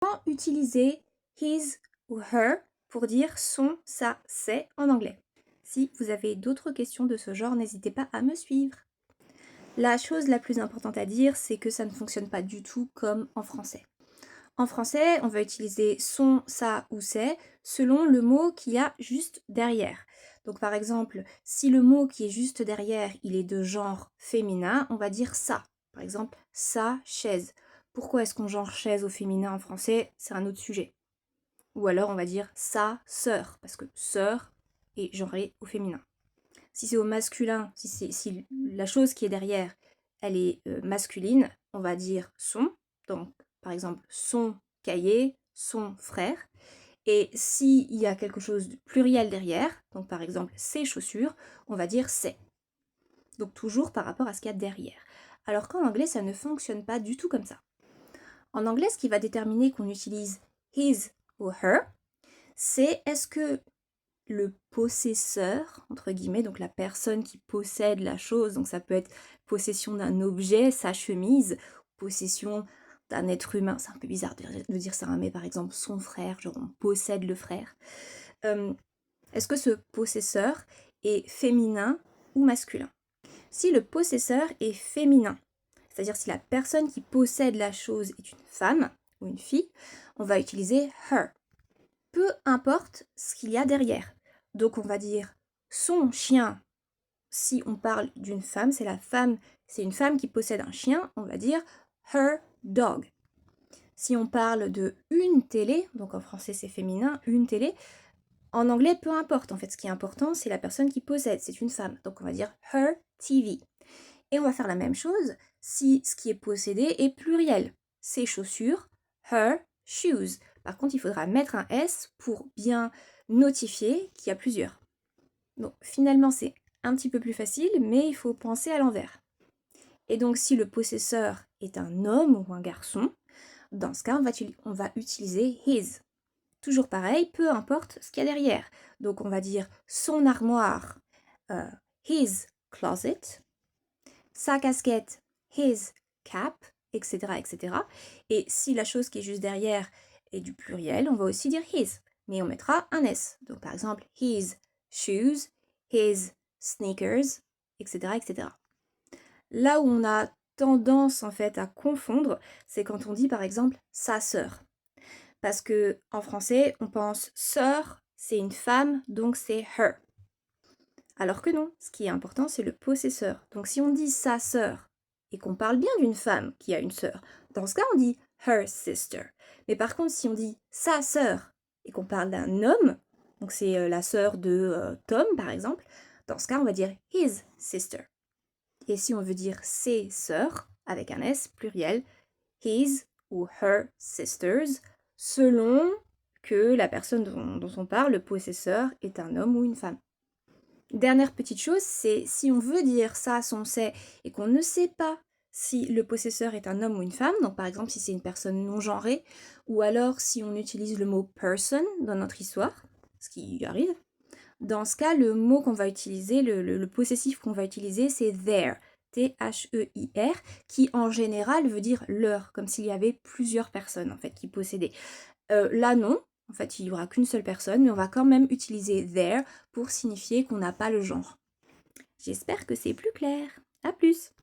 Comment utiliser his ou her pour dire son, sa, c'est en anglais? Si vous avez d'autres questions de ce genre, n'hésitez pas à me suivre. La chose la plus importante à dire, c'est que ça ne fonctionne pas du tout comme en français. En français, on va utiliser son, sa ou c'est selon le mot qu'il y a juste derrière. Donc par exemple, si le mot qui est juste derrière, il est de genre féminin, on va dire ça. Par exemple, sa chaise. Pourquoi est-ce qu'on genre chaise au féminin en français? C'est un autre sujet. Ou alors on va dire sa sœur, parce que sœur est genré au féminin. Si c'est au masculin, si la chose qui est derrière, elle est masculine, on va dire son. Donc, par exemple, son cahier, son frère. Et s'il y a quelque chose de pluriel derrière, donc par exemple ses chaussures, on va dire ses. Donc toujours par rapport à ce qu'il y a derrière. Alors qu'en anglais, ça ne fonctionne pas du tout comme ça. En anglais, ce qui va déterminer qu'on utilise his ou her, c'est est-ce que le possesseur, entre guillemets, donc la personne qui possède la chose, donc ça peut être possession d'un objet, sa chemise, possession d'un être humain, c'est un peu bizarre de dire ça, mais par exemple son frère, genre on possède le frère. Est-ce que ce possesseur est féminin ou masculin? Si le possesseur est féminin, c'est-à-dire si la personne qui possède la chose est une femme ou une fille, on va utiliser her. Peu importe ce qu'il y a derrière. Donc on va dire son chien. Si on parle d'une femme, c'est une femme qui possède un chien, on va dire her dog. Si on parle de une télé, donc en français c'est féminin, une télé, en anglais peu importe. En fait, ce qui est important, c'est la personne qui possède, c'est une femme. Donc on va dire her TV. Et on va faire la même chose si ce qui est possédé est pluriel. Ses chaussures, her shoes. Par contre, il faudra mettre un S pour bien notifier qu'il y a plusieurs. Donc finalement, c'est un petit peu plus facile, mais il faut penser à l'envers. Et donc si le possesseur est un homme ou un garçon, dans ce cas, on va utiliser his. Toujours pareil, peu importe ce qu'il y a derrière. Donc on va dire son armoire, his closet, sa casquette, his cap, etc., etc. Et si la chose qui est juste derrière est du pluriel, on va aussi dire his, mais on mettra un S. Donc par exemple, his shoes, his sneakers, etc., etc. Là où on a tendance en fait à confondre, c'est quand on dit par exemple sa sœur. Parce que en français, on pense sœur, c'est une femme, donc c'est her. Alors que non, ce qui est important, c'est le possesseur. Donc si on dit sa sœur et qu'on parle bien d'une femme qui a une sœur, dans ce cas, on dit her sister. Mais par contre, si on dit sa sœur et qu'on parle d'un homme, donc c'est la sœur de Tom par exemple, dans ce cas, on va dire his sister. Et si on veut dire ses sœurs, avec un S pluriel, his ou her sisters, selon que la personne dont on parle, le possesseur, est un homme ou une femme. Dernière petite chose, c'est si on veut dire ça, son c'est, et qu'on ne sait pas si le possesseur est un homme ou une femme, donc par exemple si c'est une personne non genrée, ou alors si on utilise le mot person dans notre histoire, ce qui arrive, dans ce cas, le mot qu'on va utiliser, le possessif qu'on va utiliser, c'est their, T-H-E-I-R, qui en général veut dire leur, comme s'il y avait plusieurs personnes en fait qui possédaient. Là non, en fait il n'y aura qu'une seule personne, mais on va quand même utiliser their pour signifier qu'on n'a pas le genre. J'espère que c'est plus clair. À plus!